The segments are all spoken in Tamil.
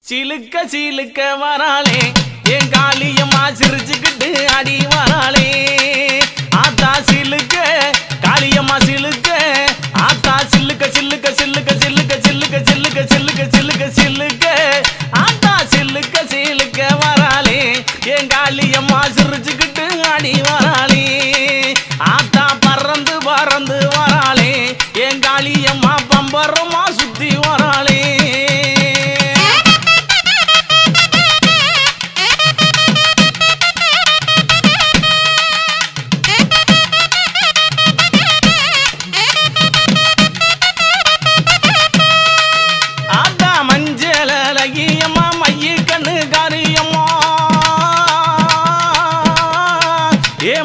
சிலுக்க சிலுக்க வராளே என் காளியம்மா சிரிச்சுக்கிட்டு அடி வராளே ஆத்தா சிலுக்க காளியம்மா சிலுக்க ஆத்தா சில்லுக்க சில்லுக்க சில்லுக்க சில்லுக்க சில்லுக்க சில்லுக்க சில்லுக்க சில்லுக்க சில்லுக்க ஆத்தா சில்லுக்க சிலுக்க வராளே என் காளியம்மா சிரிச்சுக்கிட்டு அடி வராளே ஆத்தா பறந்து பறந்து வராளே என் காளியம்மா பம்பரமா சுத்தி வராளே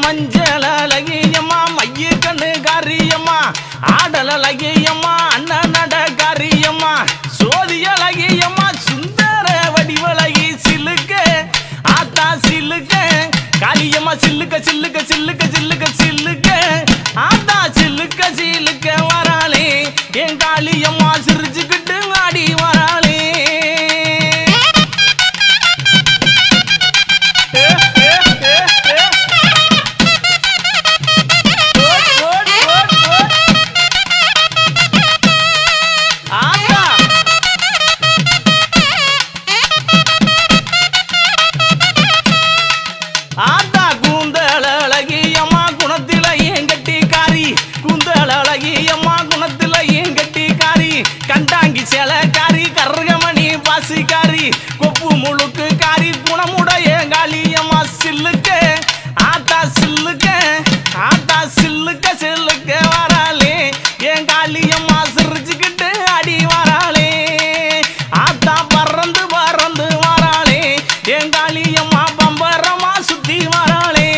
மஞ்சள் அழகியம்மா மைய கண்ணு காரியம்மா ஆடல் அழகியம்மா அண்ணன் நட காரியம்மா சோதி அழகியம்மா சுந்தர வடிவழகி சிலுக்க ஆத்தா சிலுக்க காளியம்மா சில்லுக்க சில்லுக்க சில்லுக்க சில்லுக்க சில்லுக்க ஆத்தா சில்லுக்க சிலுக்க வராளே என் காளியம்மா சிரிச்சுக்கிட்டு ஆடி வராளே ஆத்தா கூந்தல் அழகியம்மா குணத்தில ஏன் கட்டிக்காரி கூந்தல் அழகியம்மா குணத்தில ஏன் கட்டிக்காரி கண்டாங்கி சேலக்காரி கருகமணி பாசிக்காரி கொப்பு முழுக்கு காரி குணமுடைய காளியம்மா சில்லுக்க ஆத்தா சில்லுக்க ஆத்தா சில்லுக்க சில்லுக்க வராளே என் காளியம்மா சிரிச்சுக்கிட்டு அடி வராளே ஆத்தா பறந்து பறந்து வராளே என் காளியம்மா பம்பரமா சுத்தி வராளே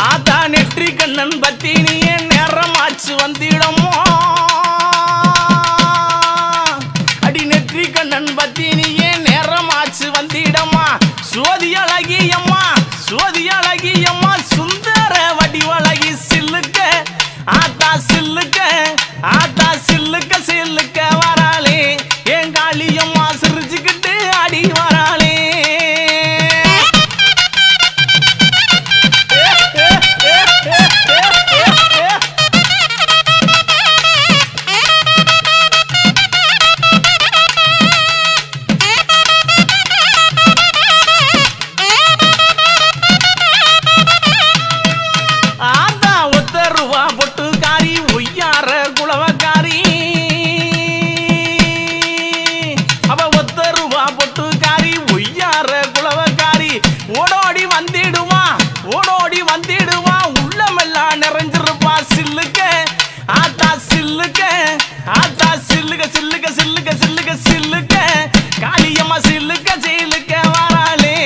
ஆத்தா நெற்றி கண்ணன் பத்தி நீ நேரமாச்சு வந்திடமோ அடி நெற்றி கண்ணன் பத்தி நீ நேரமாச்சு வந்திடமா சோதி அழகியம்மா சோதி அழகியம்மா சுந்தர வடிவழகி சில்லுக்க ஆத்தா சில்லுக்க ஆத்தா சில்லுக்க சில்லுக்க வராளே என் காளியம்மா சிரிச்சுக்கிட்டு அடி வராளே ஆத்தா ஒத்த ரூபா பொட்டுக்காரி ஒய்யார குளவக்காரி அவ ஒத்த ரூபா பொட்டுக்காரி ஒய்யார குளவக்காரி ஓடோடி வந்திடுவா ஓடோடி வந்திடுவா உள்ளமெல்லாம் நிறைஞ்சிருப்பா சில்லுக்க ஆத்தா சில்லுக்க ஆத்தா சில்லுக்க சில்லுக்க சில்லுக்க சில்லுக்க சில்லுக்க காளியம்மா சில்லுக்க சில்லுக்க வராளே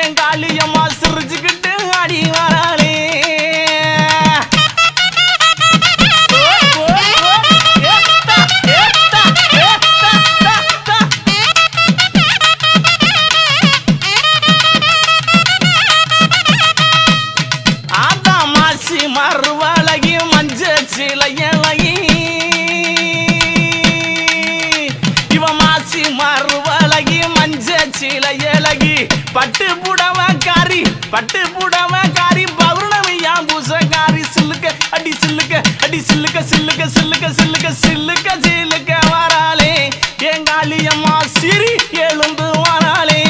என் காளியம்மா சிரிச்சுக்கிட்டு அடி வராளே ஆத்தா மாசி மறுவழகி மஞ்ச சிலையழகி இவ மாசி மறுவழகி மஞ்ச சிலையழகி பட்டு புடவக்காரி பட்டு புடவக்காரி பௌர்ணமியா பூசக்காரி சில்லுக்க அடி சில்லுக்க அடி சில்லுக்க சில்லுக்க சில்லுக்க சில்லுக்க சில்லுக்க சில்லுக்க வராளே என் காளியம்மா சிரி எழுந்து வராளே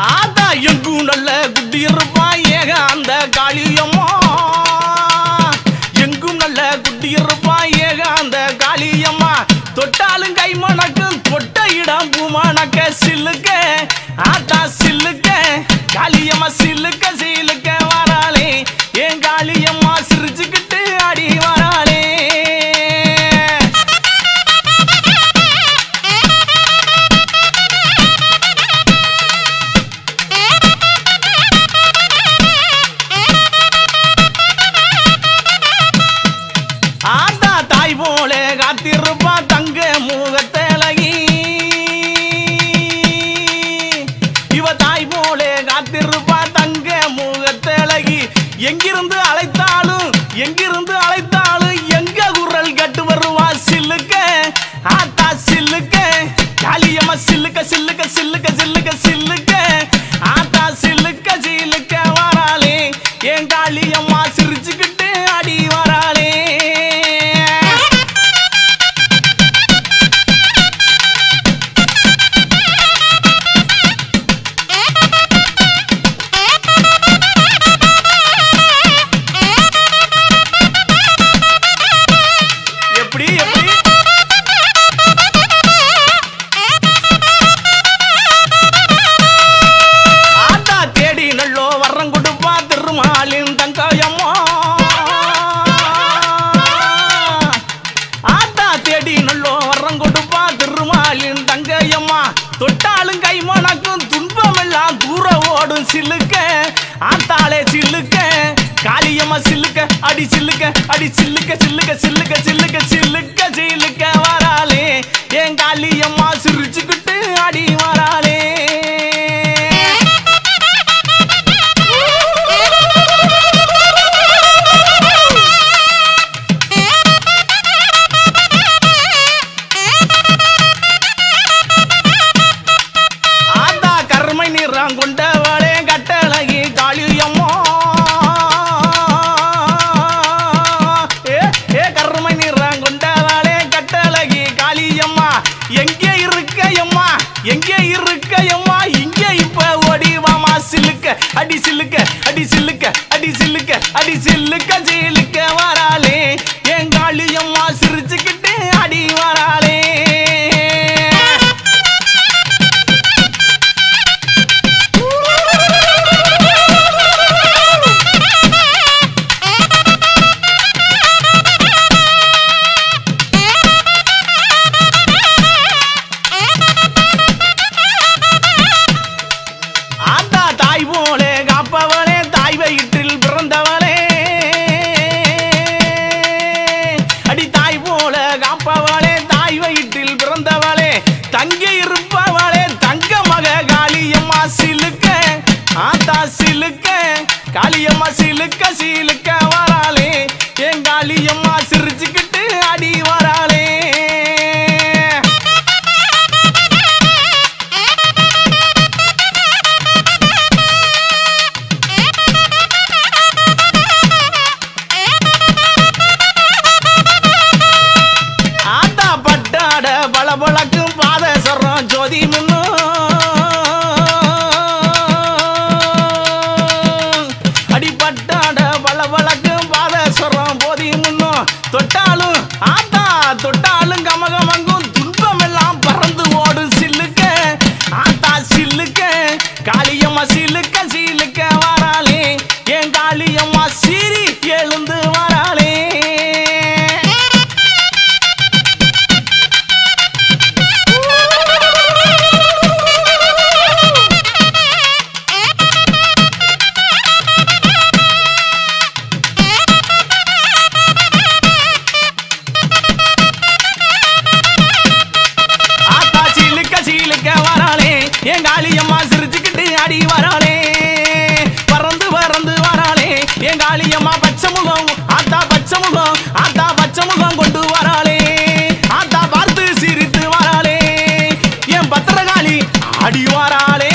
ஆத்தா எங்கும் நல்ல குட்டி இருப்பா ஏக அந்த காளியம்மா எங்கும் நல்ல குட்டி இருப்பா ஏக அந்த காளியம்மா தொட்டாலும் கை மணக்கும் தொட்ட இடம் பூ மணக்க சில்லுக்க ஆத்தா சில்லுக்க காளியம்மா சில்லுக்க சில்லுக்க வராளே என் காளியம்மா எங்கிருந்து அழைத்தாலும் எங்க குரல் கட்டு வருவா சில்லுக்க ஆத்தா சில்லுக்க காளியம்மா சில்லுக்க சில்லுக்க சில்லுக்க சில்லுக்க சில்லுக்க ஆத்தா சில்லுக்க சில்லுக்க வராளே என் காளியம்மா சிரிச்சுக்கிட்டு அடி வராளே. தொட்டாலும் கை மணக்கும் துன்பமெல்லாம் தூர ஓடும் சில்லுக்க ஆத்தாளே சில்லுக்க காளியம்மா சில்லுக்க அடி சில்லுக்க அடி சில்லுக்க சில்லுக்க சில்லுக்க சில்லுக்க சில்லுக்க சில்லுக்க வராளே என் காளியம்மா சிரிச்சுக்கிட்டு அடி வராளே. கொண்டவளே கட்டழகி காளியம்மா கருமை நிறம் கொண்டவளே கட்டழகி காளியம்மா எங்கே இருக்கையம்மா இங்கே இப்ப ஓடிவாமா சில்லுக்க அடி சில்லுக்க அடி சில்லுக்க அடி சில்லுக்க அடி சில்லுக்க சில்லுக்க வராளே என் காளியம்மா சிரிச்சுக்கிட்டு அடி வராளே. தங்கி இருப்பவளே தங்க மக காளியம்மா சிலுக்க ஆத்தா சிலுக்க காளியம்மா சிலுக்க சிலுக்க வராளே என் காளியம்மா சிரிச்சுக்கிட்டு அடி வராளே. ஆத்தா பட்டாட பளபளக்கும் பாதசரம் ஜோதி முன்னு அடிப்பட்டாட பளபளக்கும் பாதசரம் போதி முன்னு தொட்டாலும் ஆத்தா தொட்டாலும் கமகமங்கும் துன்பம் எல்லாம் பறந்து ஓடும் சில்லுக்க ஆத்தா சில்லுக்க காளியம்மா சில்லுக்க சில்லுக்க வராளே என் காளியம்மா சீரி எழுந்து வராளே. என் காளியம்மா சிரிச்சுக்கிட்டு அடி வராளே பறந்து பறந்து வராளே என் காளியம்மா பச்சை முகம் ஆத்தா பச்சை முகம் ஆத்தா பச்சை முகம் கொண்டு வராளே ஆத்தா பார்த்து சிரித்து வராளே என் பத்திரகாளி அடி வராளே.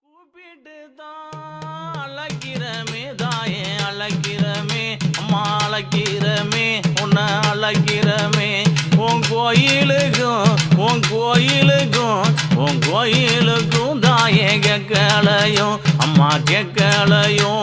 கூப்பிட்டு தான் அழகிறமே தாயே அழகிறமே அம்மா அழகிறமே உன்னை அழகிறமே உன் கோயிலுக்கும் தாயே கேட்கலையும் அம்மா கேட்கலையும்.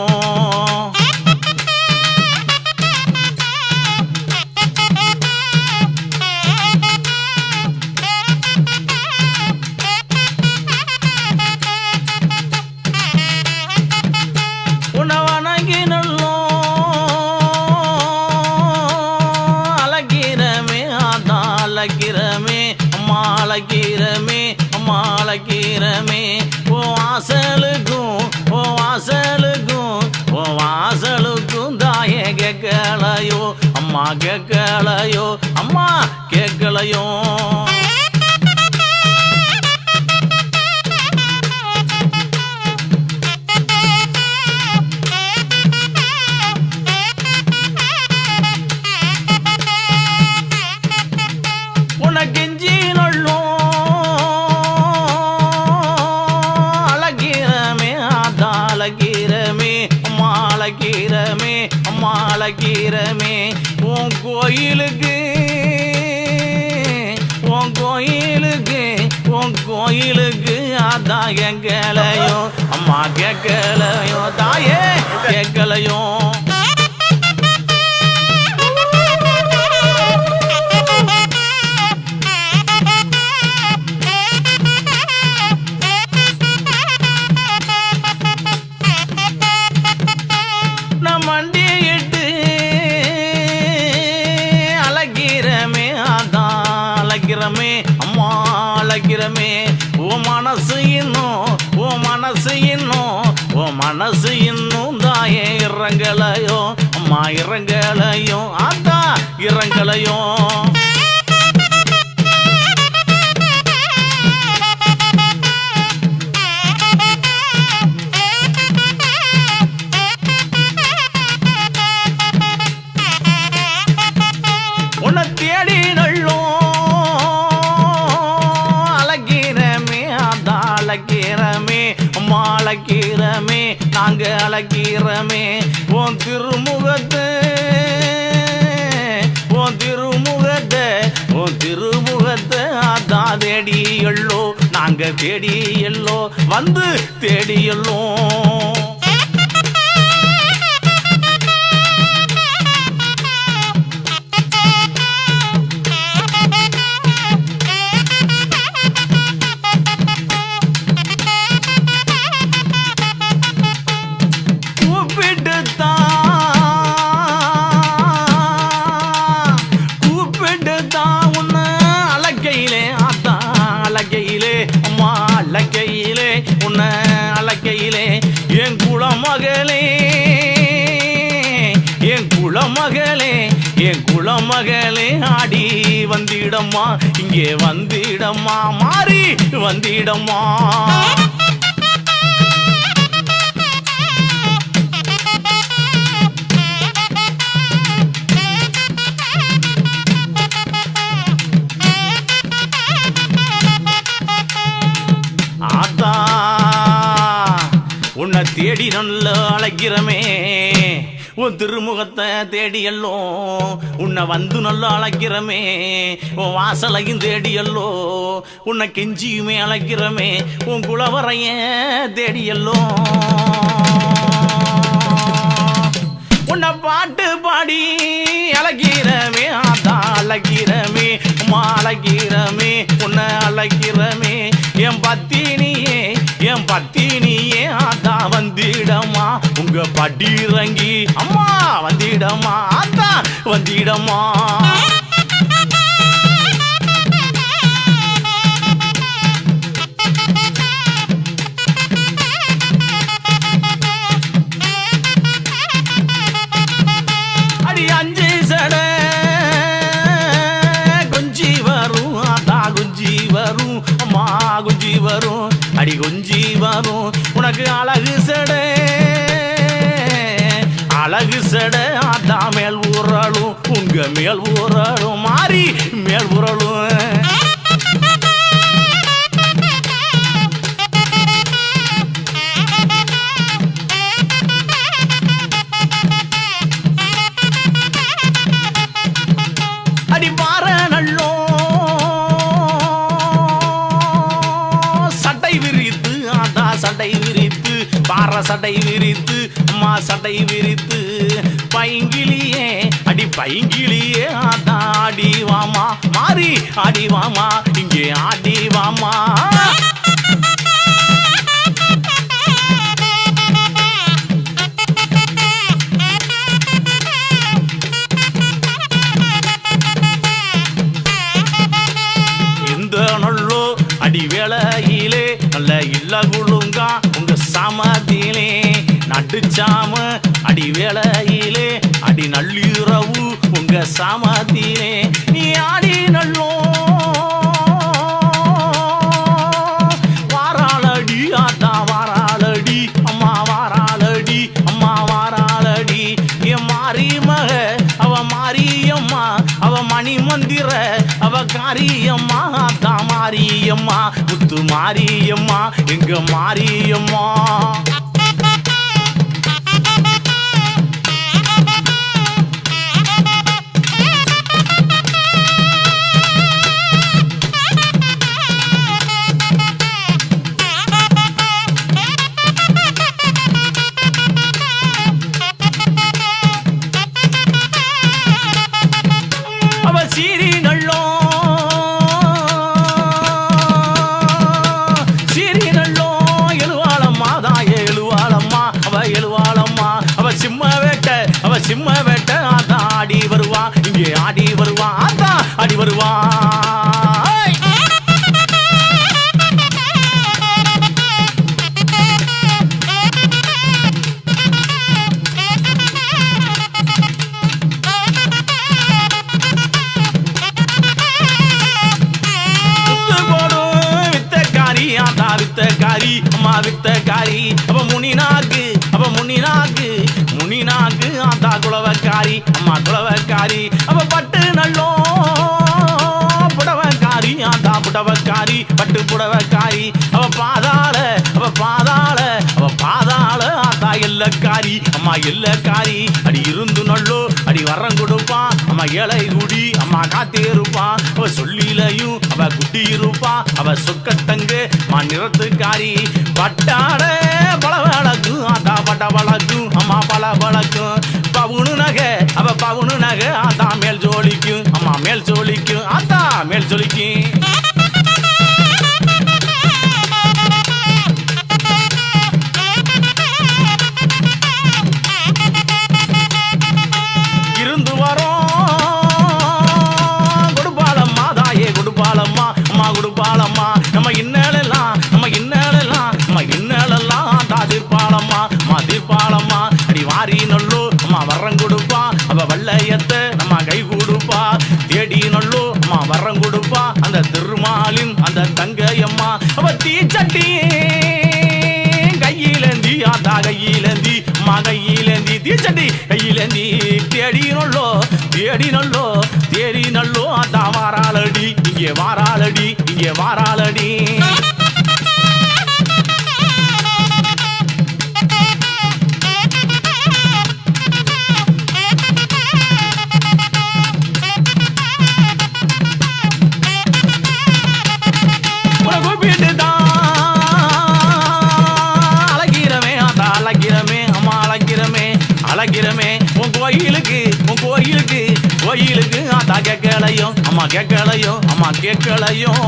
அழகிறமே அம்மா அழகிறமே அம்மா அழகிறமே ஓ வாசலுக்கும் தாயே கேட்கலையோ அம்மா கேட்கலையோ அம்மா கேட்கலையோ. அழகிறமே உன் கோயிலுக்கு உன் கோயிலுக்கு உன் கோயிலுக்கு அதான் கேட்கலையோ அம்மா கேட்கலையோ தாயே கேட்கலையோ மண்டியிட்டு அழகிறமே அதான் அழகிறமே அம்மா அழகிறமே ஓ மனசு இன்னும் தாயே இறங்கலையோ அம்மா இறங்கலையோ அதான் இறங்கலையோ உன்னை தேடி நள்ளும் அழகிறமே அதான் அழகிறமே அம்மா அழகிறமே நாங்க அழகிறமே உன் திருமுகத்தை அதான் தேடி எள்ளோ நாங்க தேடி எள்ளோ வந்து தேடி எள்ளோ அழகையிலே உன்னை அழகையிலே என் குளமகளே ஆடி வந்திடம்மா இங்கே வந்திடம்மா மாறி வந்திடம்மா உன்னை தேடி நல்ல அழைக்கிறமே உன் திருமுகத்தை தேடியல்லோ உன்னை வந்து நல்ல அழைக்கிறமே உன் வாசலையும் தேடியல்லோ உன்னை கெஞ்சியுமே அழைக்கிறமே உன் குளவரைய தேடியல்லோ உன்னை பாட்டு பாடி அழைக்கிறமே அதான் அழைக்கிறமே உமா அழைக்கிறமே உன்னை அழைக்கிறமே என் பத்தினியே அதான் வந்திடமா உங்க படி இறங்கி அம்மா வந்திடமா அதான் வந்திடமா அடி அஞ்சு சட குஞ்சி வரும் அதான் குஞ்சி வரும் அம்மா குஞ்சி வரும் அடி குஞ்சி வரும் உனக்கு அழகு சட அதான் மேல் ஊறலும் உங்க மேல் ஊறலும் மாறி மேல் ஊறலும் அடி பாற நல்லோ சட்டை விரித்து அதான் சட்டை விரித்து பாற சட்டை விரித்து அம்மா சட்டை விரித்து பைங்கிலியே அடி பைங்கிலியே அதான் ஆடி வாமா மாறி ஆடி வாமா இங்கே ஆடி வாமா இந்த நல்லோ அடி வேளையிலே நல்ல இல்ல குழுங்கா உங்க சமதியிலே நடுச்சாம அடி வேளையிலே அடி நள்ளிரவு உங்க சமதியிலே நீ ஆடி நல்லோ வாராளடி அதான் வாராளடி அம்மா வாராளடி அம்மா வாராளடி என் மாறி மக அவ மாரியம்மா அவ மணி மந்திர அவ காரியம்மா அதான் மாரியம்மா முத்து மாரியம்மா எங்க மாரியம்மா சிம்ம வேட்ட அதான் ஆடி வருவா இங்கே ஆடி வருவா அதான் ஆடி வருவா வித்தக்காரி அம்மா வித்தக்காரி அவ முனினாக்கு ஆத்தா குளவக்காரி அம்மா குளவக்காரி அவ பட்டு நல்லோ புடவக்காரி ஆத்தா புடவக்காரி பட்டு புடவக்காரி அவ பாதாள ஆத்தா எல்லக்காரி அம்மா எல்லக்காரி அடி இருந்து நல்லோ அடி வரம் கொடுப்பா அம்மா ஏழை குடி அம்மா காத்தே இருப்பா அவ சொல்லிலையும் அவ குட்டி இருப்பா அவ சொக்கத்தங்கு மா நிறத்துக்காரி பட்டாட பல வழக்கும் ஆத்தா பட்ட வழக்கும் அம்மா பல வழக்கும் பவுனு நகை ஆத்தா மேல் ஜோலிக்கும் அம்மா மேல் ஜோலிக்கும் ஆத்தா மேல் ஜோலிக்கும் இருந்து வரோம் கொடுப்பாளம்மா தாயே கொடுப்பாளம்மா அம்மா கொடுப்பாளம்மா நம்ம இன்னலெல்லாம் தீர்ப்பாளம்மா அம்மா தீர்ப்பாளம்மா அடி வாரி நல்லோ அம்மா வரம் கொடுப்பா அவ வல்லையத்தை நம்ம கை கொடுப்பா தேடி நல்லோ அம்மா வரம் கொடுப்பா அந்த திருமாலின் அந்த தங்கையம்மா அவ தீச்சட்டி கையிலேந்தி ஆத்தா கையிலேந்தி அம்மா கையிலேந்தி தீச்சட்டி கையிலேந்தி தேடி நல்லோ ஆத்தா வாராளடி இங்கே வாராளடி அழகிறமே உன் கோயிலுக்கு ஆத்தா கேட்கலையும் அம்மா கேட்கலையும்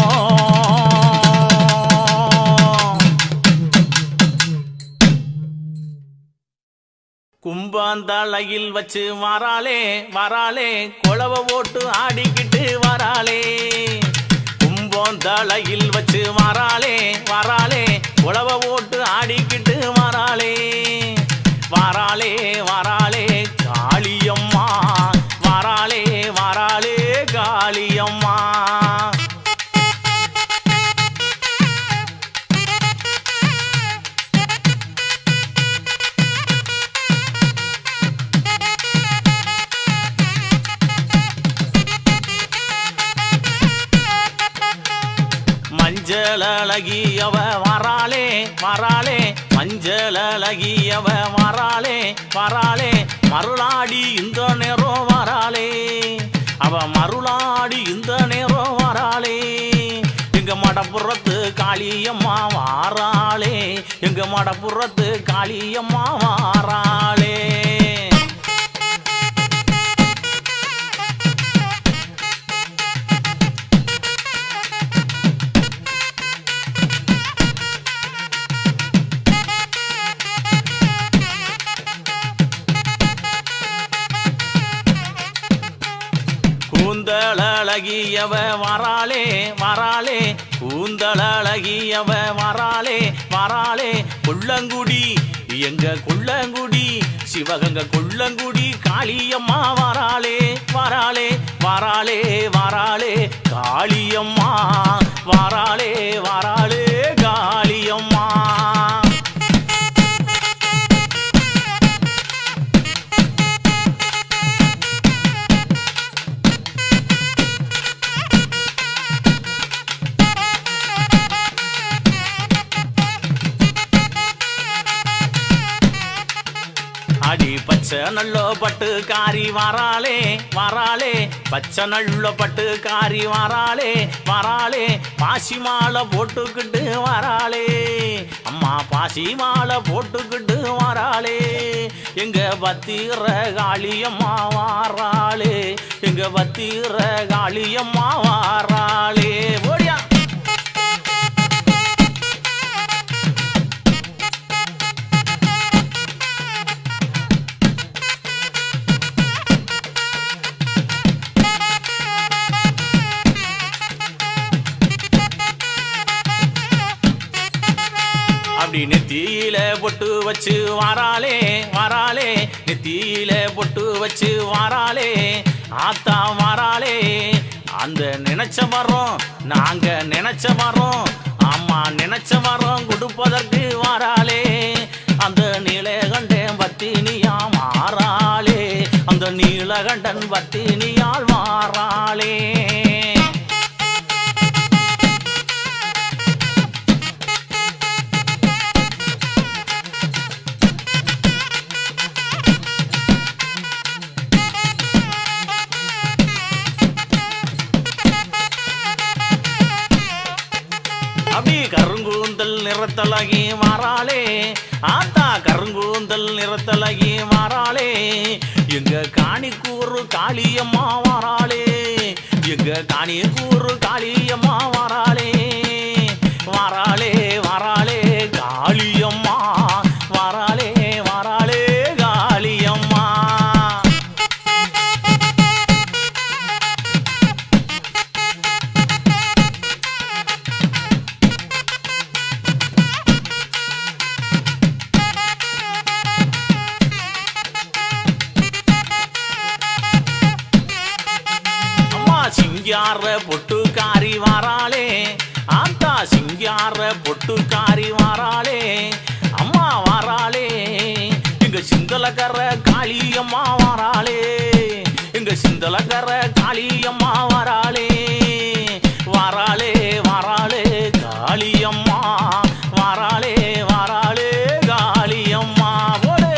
கும்பாந்தலையில் வச்சு வராளே கொளவ ஓட்டு ஆடிக்கிட்டு வராளே கும்பாந்தலையில் வச்சு வராளே கொளவ ஓட்டு ஆடிக்கிட்டு வராளே காளியம்மா வராளே காளியம்மா மஞ்சள் அழகியவ வராளே மஞ்சள் அழகியவ வராளே மருளாடி இந்த நேரம் வராளே அவ மருளாடி இந்த நேரம் வராளே எங்க மடப்புறத்து காளியம்மா வாராளே கூந்தழகியவ வராளே கொள்ளங்குடி எங்க கொள்ளங்குடி சிவகங்க கொள்ளங்குடி காளியம்மா வராளே காளியம்மா வராளே காளியம்மா அடி பச்சை நல்ல பட்டு காரி வராளே பச்சை நல்ல பட்டு காரி வராளே பாசி மாலை போட்டுக்கிட்டு வராளே அம்மா பாசி மாலை போட்டுக்கிட்டு வராளே எங்க பத்திர காளியம்மா வாராளே ஓடியா அப்படி நெத்தியில பொட்டு வச்சு வாராளே வாராளே, நெத்தியில பொட்டு வச்சு வாராளே ஆத்தா வாராளே. அந்த நினைச்ச வரோம் நாங்க நினைச்ச வரோம், ஆமா நினைச்ச வரோம் கொடுப்பதற்கு வாராளே. அந்த நீலகண்டன் பத்தினியா மாறாளே, அந்த நீலகண்டன் பத்தினியால் மாறாளே. அப்படி கருங்கூந்தல் நிறத்தலகி மாறாளே ஆத்தா, கருங்கூந்தல் நிறத்தலகி மாறாளே. எங்க காணிக்கூறு காளியம்மா வாராளே, எங்க காணிக்கூறு காளியம்மா வாராளே. வாராளே வாராளே காளியம்மா, வாராளே வாராளே காளியம்மா. சிங்கார பொட்டுக்காரி வாராளே ஆத்தா, சிங்கார பொட்டுக்காரி வாராளே அம்மா வாராளே. எங்க சிந்தலக்கர காளியம்மா வாராளே, எங்க சிந்தலக்கர காளியம்மா வாராளே. வாராளே வாராளே காளியம்மா, வாராளே வாராளே காளியம்மா. போடு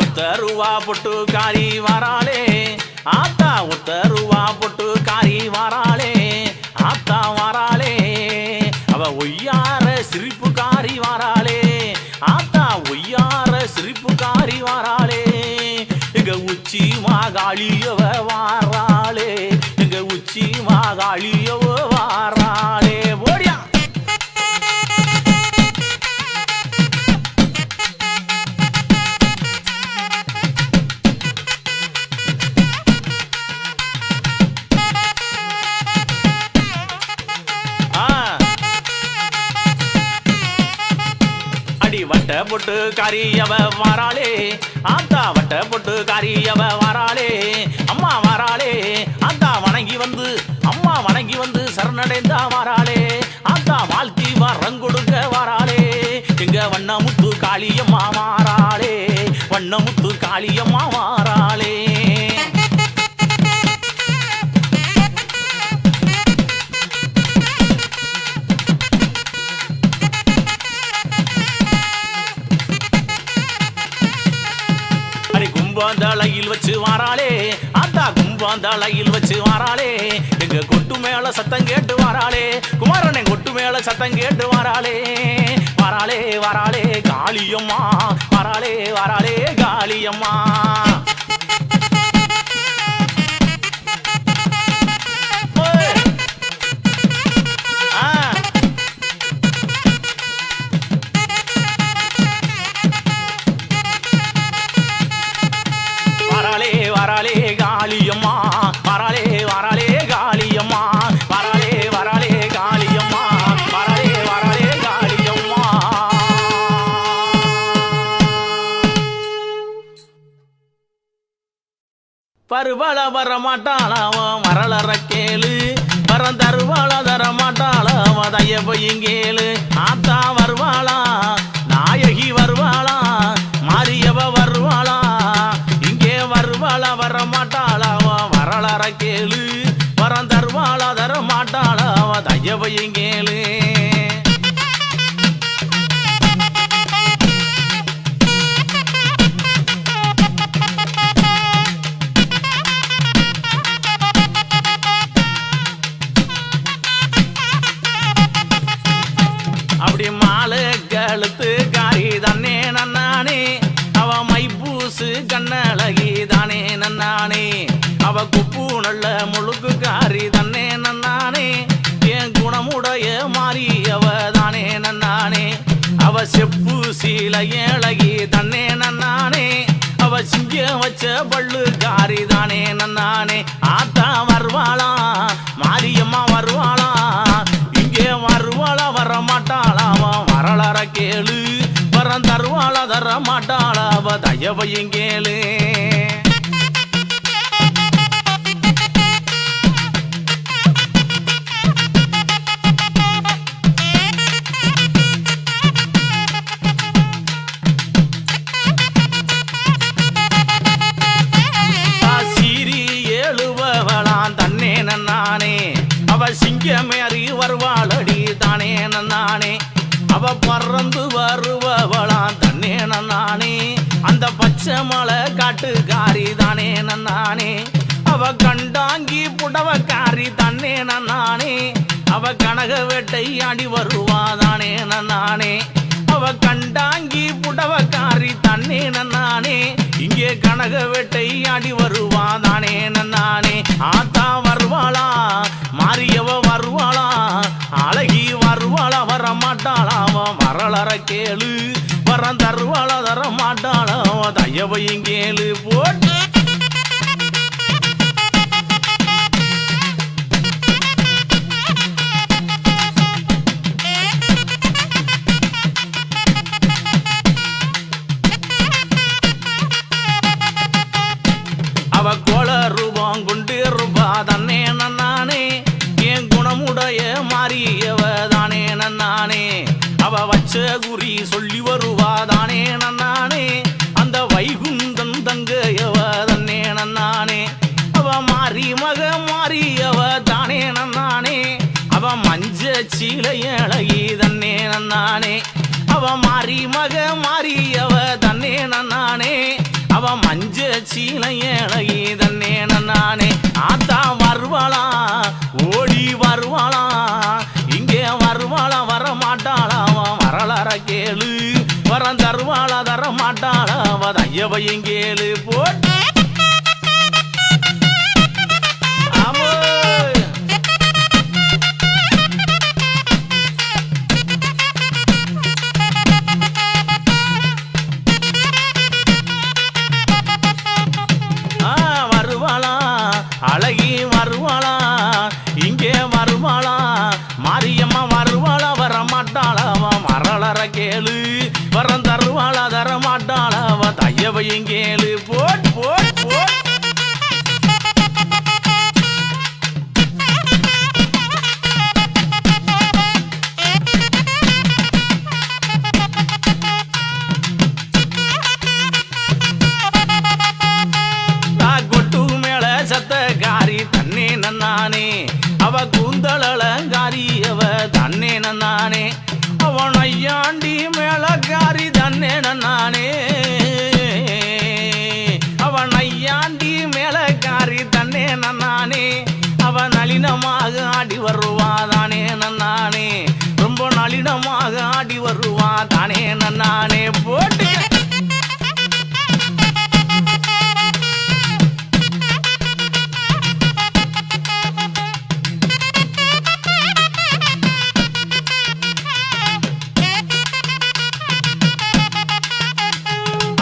ஒத்தருவா பொட்டுக்காரி வாராளே ஆத்தா, ஒத்தருவா பொட்டுக்காரி வாராளே ஆத்தா வாராளே. அவ ஒய்யார சிரிப்புக்காரி வாராளே ஆத்தா, ஒய்யார சிரிப்புக்காரி வாராளே. எங்க உச்சி மாகாளியவ வாராளே, எங்க உச்சி மாகாளியவ வாராளே. போடியா வட்ட பொட்டு காரியவ வாராளே ஆத்தா, வட்ட பொட்டு காரியவ வாராளே அம்மா வாராளே ஆத்தா. வணங்கி வந்து அம்மா வணங்கி வந்து சரணடைந்தா வாராளே ஆத்தா, வாழ்த்தி வரங்கொடுக்க வாராளே. எங்க வண்ணமுத்து காளியம்மா வாராளே, வண்ணமுத்து காளியம்மா வாராளே. கும்பாந்தளையில் வச்சு வாராளே ஆத்தா, கும்பாந்தளையில் வச்சு வாராளே. எங்க கொட்டு மேல சத்தம் கேட்டு வாராளே குமாரனே, கொட்டு மேல சத்தம் கேட்டு வாராளே. வாராளே வாராளே காளியம்மா, வாராளே வாராளே காளியம்மா. வாராளே காளியம்மா, வாராளே வாராளே காளியம்மா, வாராளே வாராளே காளியம்மா, வாராளே வாராளே காளியம்மா. பருவள வர மாட்டாளாவன் வரலற கேளு, வரம் தருவாள தர மாட்டாளாவன் தைய பையங்கேளு. ஆத்தா வருவாளா, நாயகி வருவாளா, மாரியவ வருவாளா, வருவாளா வர மாட்டாளாவா வரலாற கேளு, வரம் தருவாளா தர மாட்டாளாவா தையவையும் கேளு. அப்படி மாலை கழுத்து காரி தன்னே நன்னானே, அவ மைப்பூசு கண்ணழகி தானே நன்னானே. அவ குப்பு நல்ல முழுக்கு காரி தன்னே நன்னானே, என் குணமுடைய மாறி செப்பு சீல ஏழகி தன்னே நன்னானே அவ சிங்கம் வச்ச பள்ளு காரி தானே நன்னானே ஆத்தா வருவாளா மாரியம்மா வருவாளா இங்கே வருவாளா வர மாட்டாளா வரலாற கேளு வரம் தருவாளா தர மாட்டாளா அவ தயவையும் கேளு சிங்கமேறி வருவாளடி தானே நன்னானே அவ பறந்து வருவவளாம் தன்னே நன்னானே அந்த பச்சை மலை காட்டுக்காரி தானே நன்னானே அவ கண்டாங்கி புடவக்காரி தன்னே நன்னானே அவ கனக வேட்டை ஆடி வருவாதானே நன்னானே அவ கண்டாங்கி புடவக்காரி தன்னே நன்னானே இங்கே கனக வேட்டை ஆடி வருவாதானே நன்னானே ஆத்தா வருவாளா மாரியவ வருவாளா அழகி வருவாளா வர மாட்டாளா வரலற கேளு வரம் தருவாளா தர மாட்டாளா தயவையும் கேளு போட்டு அவ கோல ரூபம் குண்டு ரூபா தன்னே நன்னானே என் குணமுடைய மாறியவ தானே நன்னானே அவ வச்ச குறி சொல்லி வருவா தானே நன்னானே அந்த வைகுந்தன் தங்கையவ தன்னே நன்னானே அவ மாறி மக மாறியவ தானே நன்னானே அவ மஞ்ச சீலை அழகி தன்னே நன்னானே அவ மாறி மக மாறியவ தன்னே நன்னானே அவ மஞ்ச சீலை அழகி தன்னே நன்னானே ஆத்தா வருவாளா ஓடி வருவாளா இங்கே வருவாளா வர மாட்டாளா வரலாற கேளு வரம் தருவாளா தர மாட்டாளா தையவையும் கேளு போட்டு அழகி வருவாளா இங்கே வருவாளா மாரியம்மா வருவாளா வர மாட்டாளா மரளற கேளு வரம் தருவாளா தர மாட்டாளா தையவையும் கேளு போட் போட் போட் நன்னானே அவ கூந்தளங்காரி அவ தன்னே நன்னானே அவன் ஐயாண்டி மேலக்காரி தன்னே நன்னானே அவன் ஐயாண்டி மேலக்காரி தன்னே நன்னானே அவ நளினமாக ஆடி வருவாதானே நன்னானே ரொம்ப நளினமாக ஆடி வருவா தானே நன்னானே போட்டு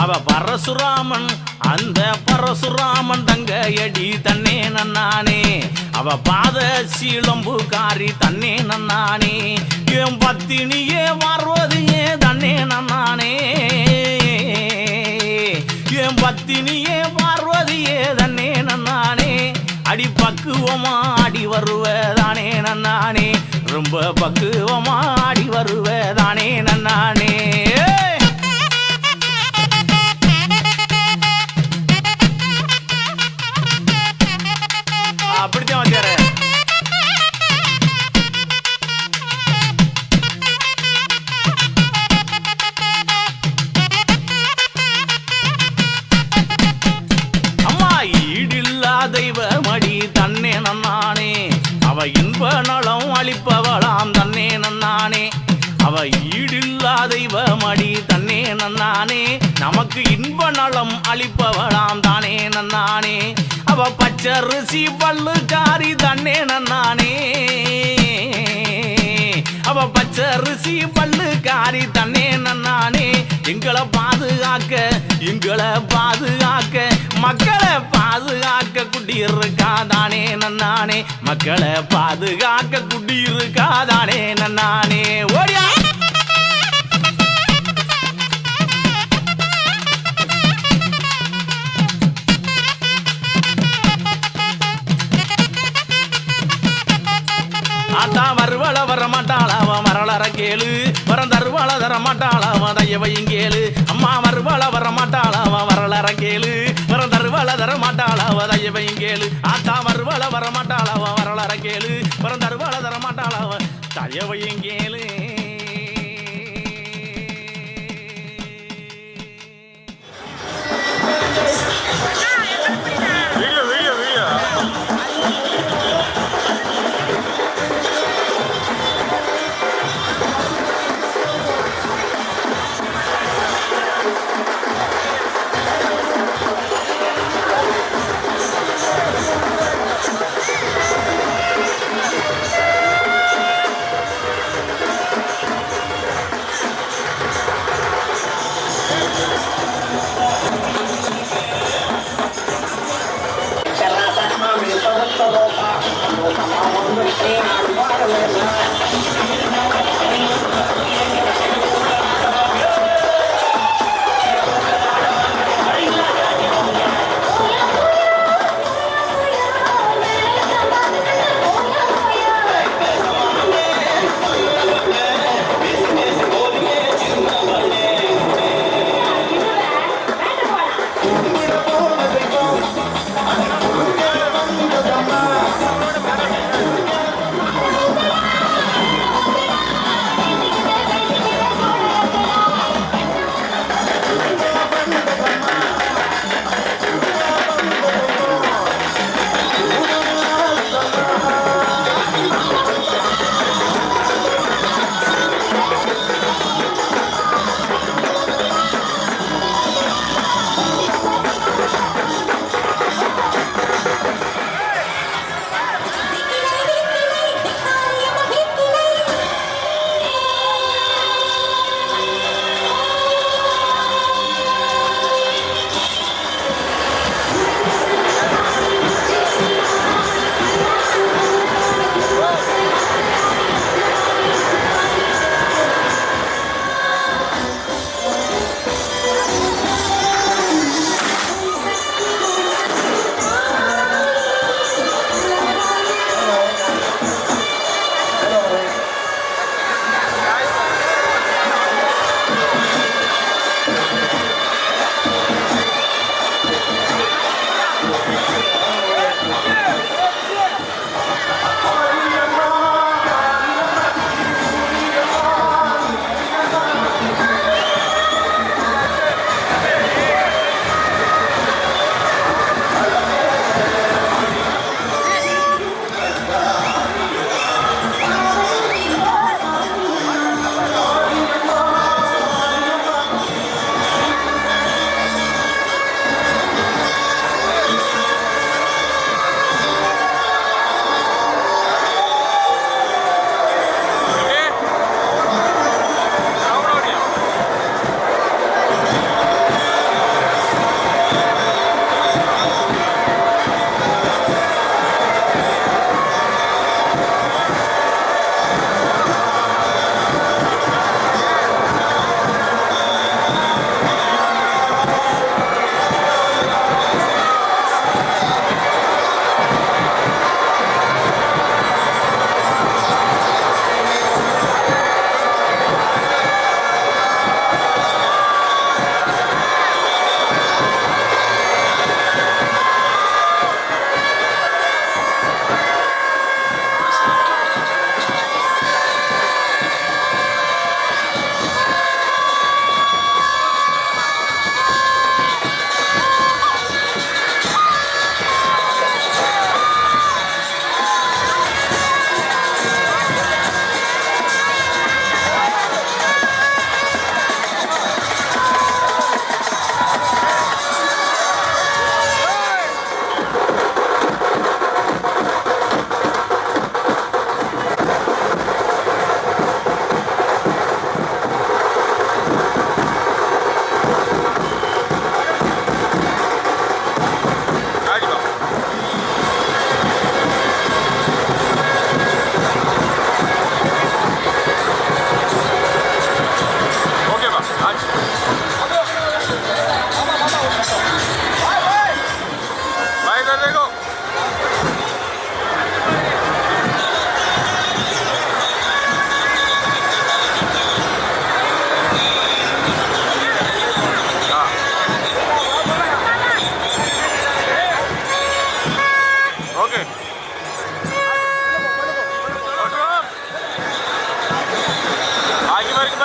அவ பரசுராமன் அந்த பரசுராமன் தங்கையடி தன்னே நன்னானே அவ பாத சீளம்புக்காரி தன்னே நன்னானே என் பத்தினியே பார்வதியே தன்னே நன்னானே என் பத்தினியே பார்வதியே தன்னே நன்னானே அடி பக்குவமா ஆடி வருவதானே நன்னானே ரொம்ப பக்குவமா ஆடி வருவதானே நன்னானே அப்படித்தான் வச்சாரு அம்மா ஈடில்லா தெய்வ மடி தன்னே நன்னானே அவ இன்ப நலம் அளிப்பவளாம் தன்னே நன்னானே அவ ஈடில்லா தெய்வ மடி தன்னே நன்னானே நமக்கு இன்ப நலம் அளிப்பவளாம் தானே நன்னானே அவ பச்சரிசி பல்லுக்காரி தன்னே நன்னானே அவ பச்சரிசி பல்லுக்காரி தன்னே நன்னானே எங்களை பாதுகாக்க மக்களை பாதுகாக்க குடியிருக்காதானே நன்னானே மக்களை பாதுகாக்க குடியிருக்காதானே நன்னானே ஓடியா ஆத்தா வருவள வரமாட்டாளாவ மரளற கேளு வரம் தருவள தரமாட்டாளாவ தயவையும் கேளு அம்மா வருவள வரமாட்டாளாவ வரளற கேளு வரம் தருவள தரமாட்டாளாவ தயவையும் கேளு ஆத்தா வருவள வரமாட்டாளாவ வரளற கேளு வரம் தருவள தரமாட்டாளாவ தயவையும் கேளு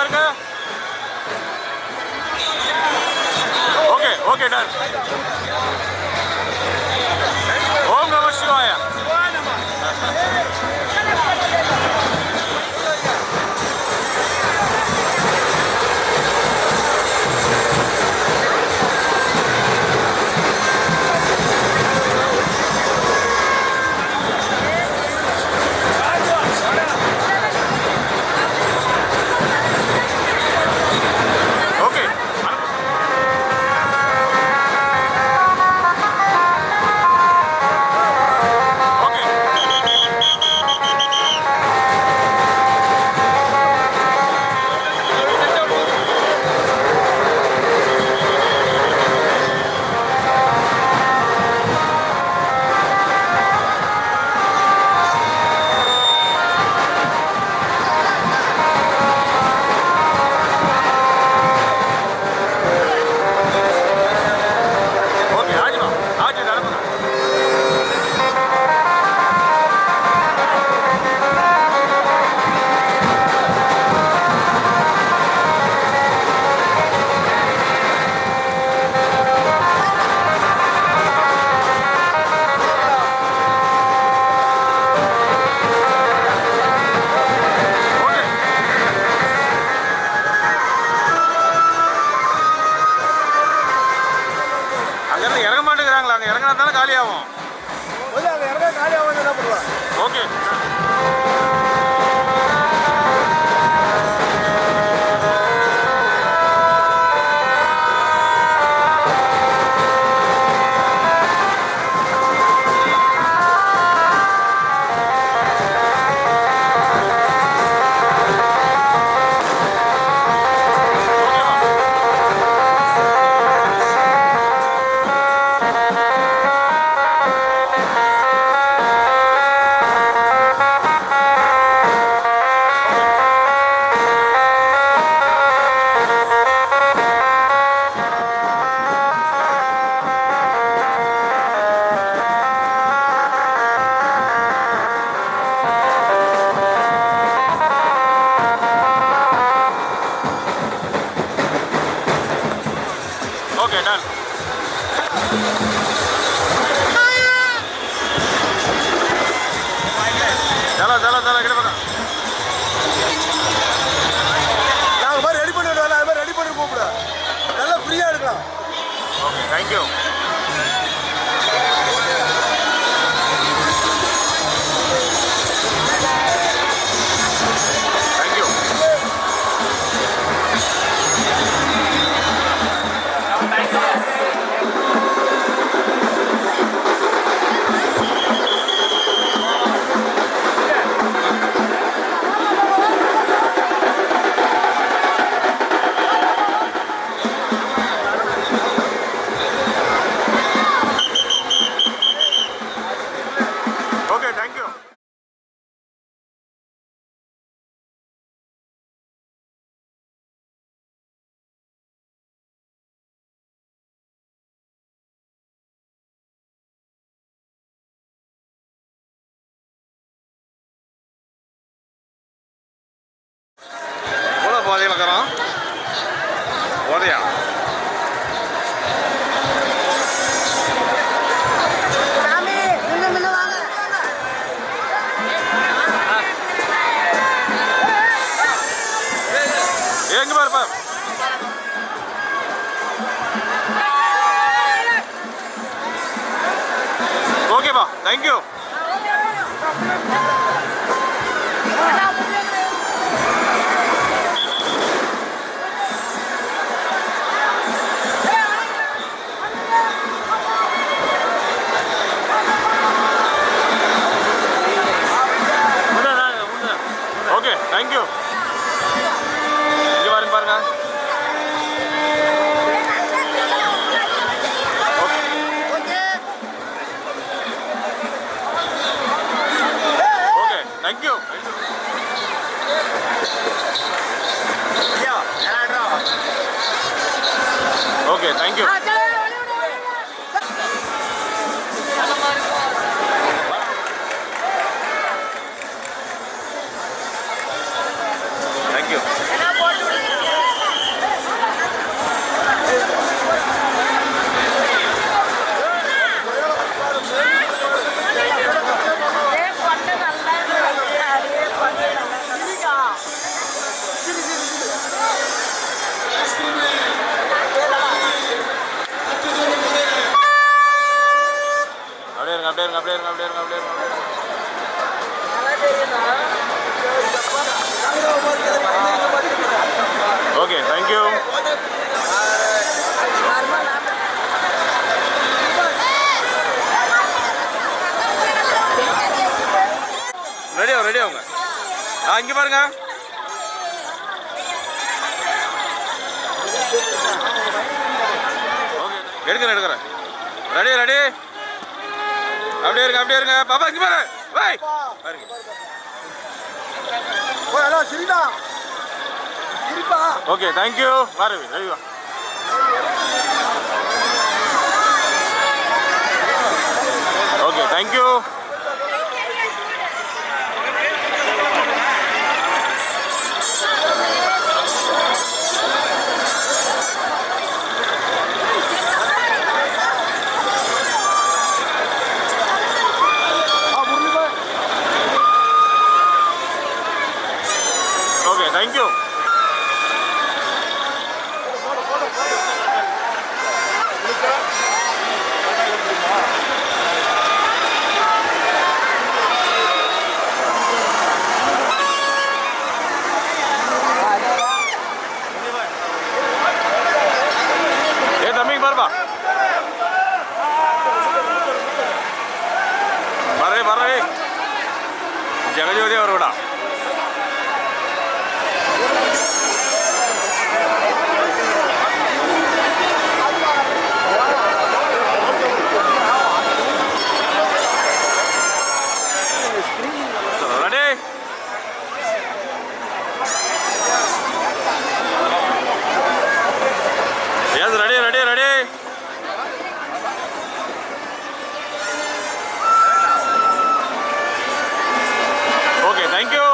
பாருங்க. Okay okay done. ஓம் நம சிவாய. Okay Okay, done. चलो चलो चलो इकडे बघा நாங்கள் மாதிரி ரெடி பண்ணி விடுவோம் அது மாதிரி ரெடி பண்ணி கூப்பிட நல்லா ஃப்ரீயாக இருக்கலாம். Okay thank you. போதையில் இருக்கிறோம். போதையா எங்க பாருப்பா. ஓகேப்பா தேங்க்யூ. Okay thank you. இங்கே பாருங்க பாருங்க. Okay thank you. Okay thank you. Thank you. பாருங்க. இங்க பாருங்க. ஓகே, எடுக்கிறேன். ரெடி. அப்படியே இருங்க. பாப்பா இங்க பாரு. வை. பாருங்க. ஓ அண்ணா சரிடா. சரிப்பா. Okay, thank you. பாரு, ரெடி வா. Okay, thank you. Okay, thank you. தம்பிங்க பாருப்பா. ಬರ್ರಿ ಜಗಜ್ಯೋತಿ ಅವರು ಕೂಡ. Ready. Yes ready. Okay, thank you.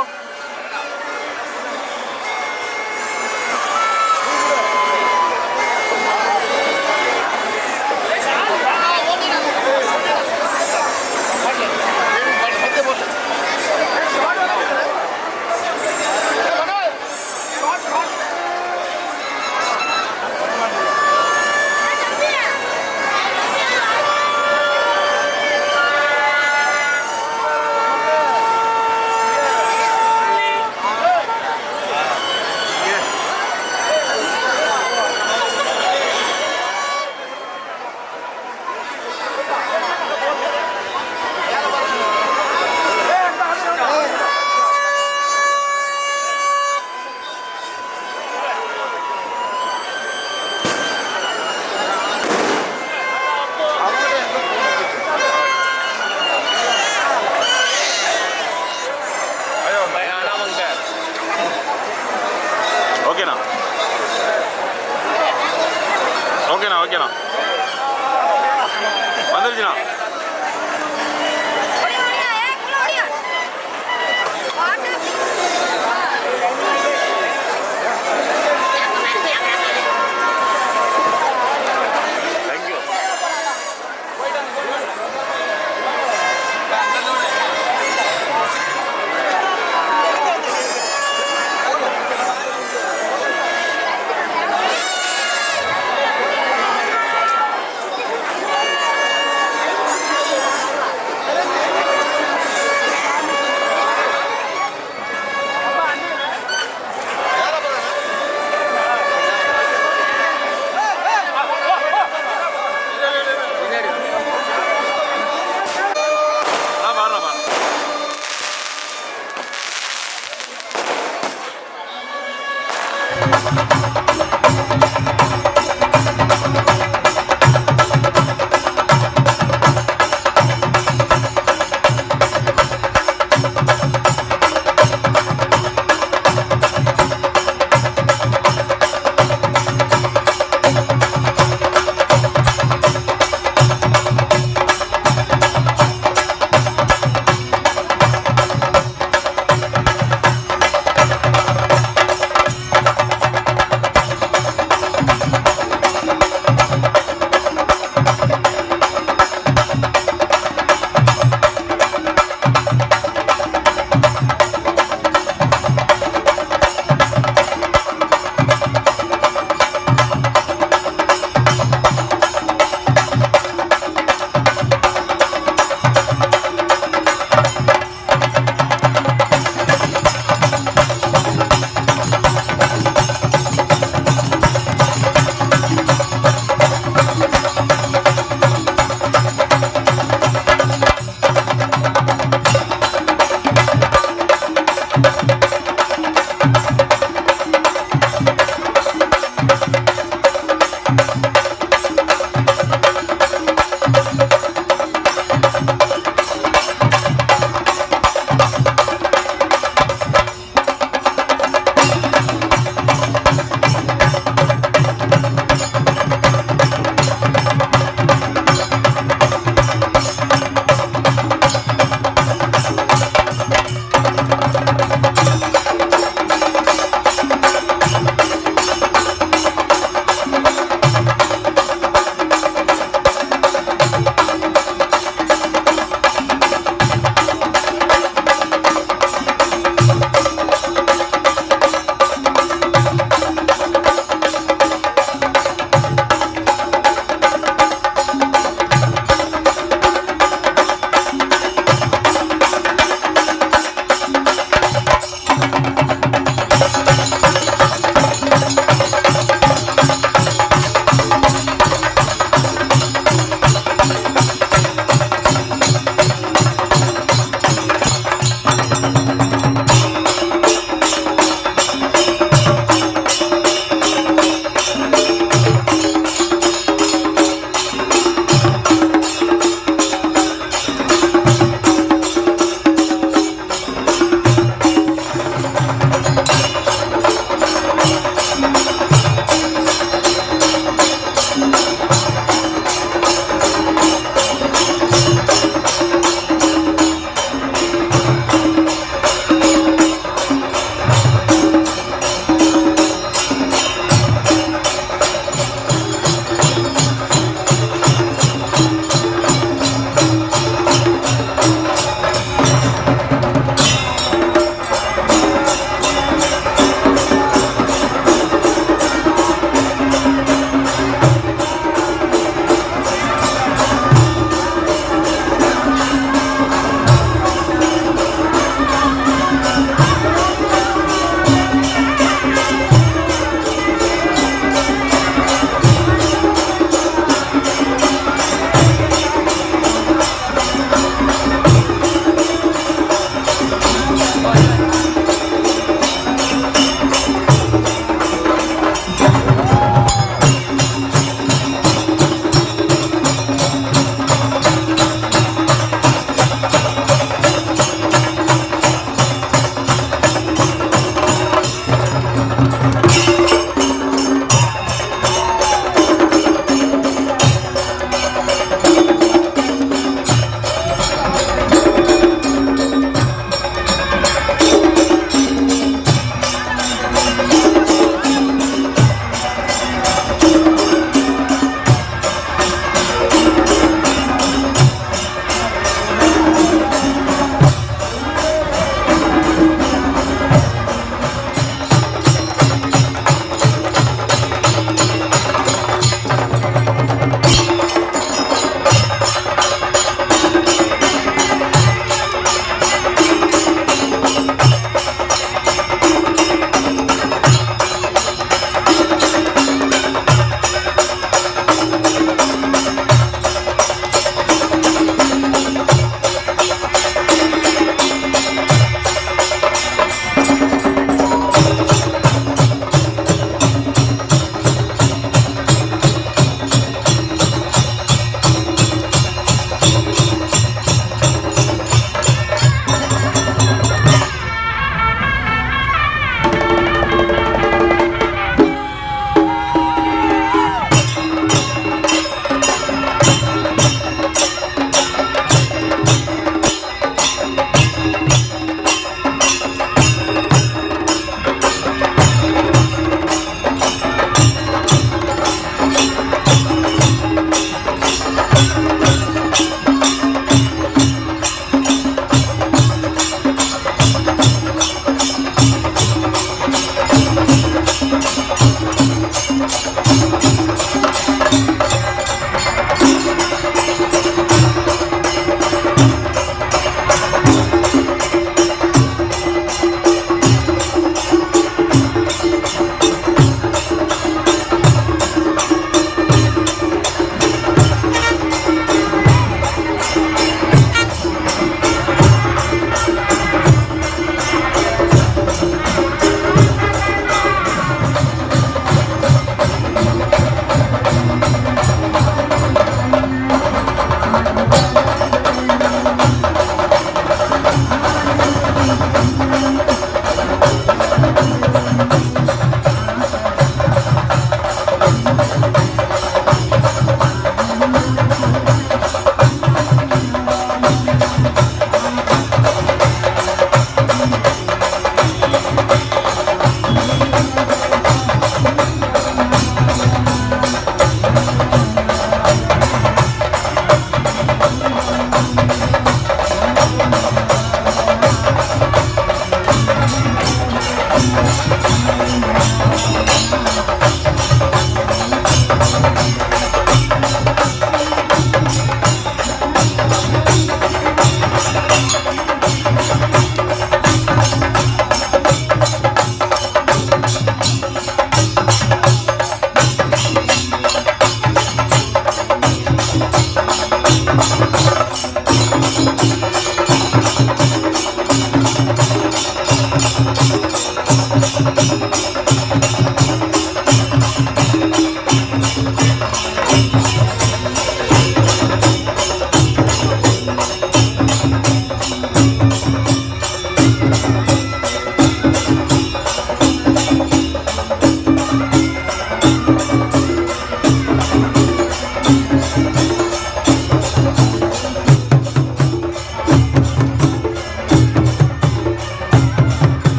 ஓகேண்ணா வந்துருச்சுண்ணா.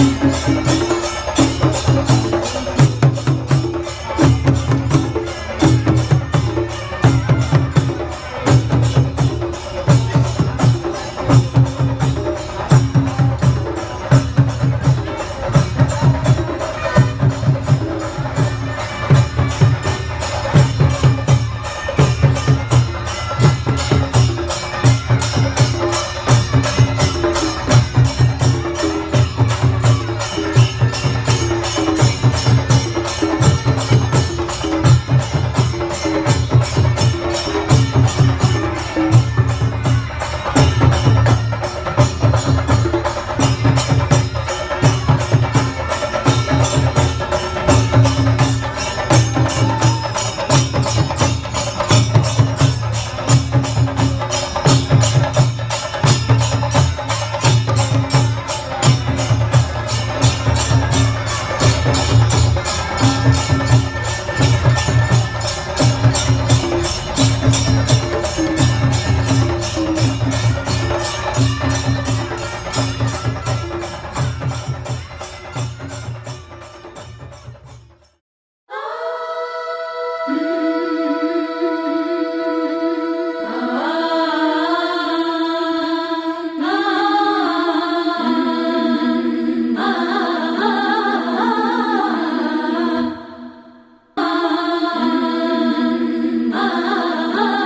போடு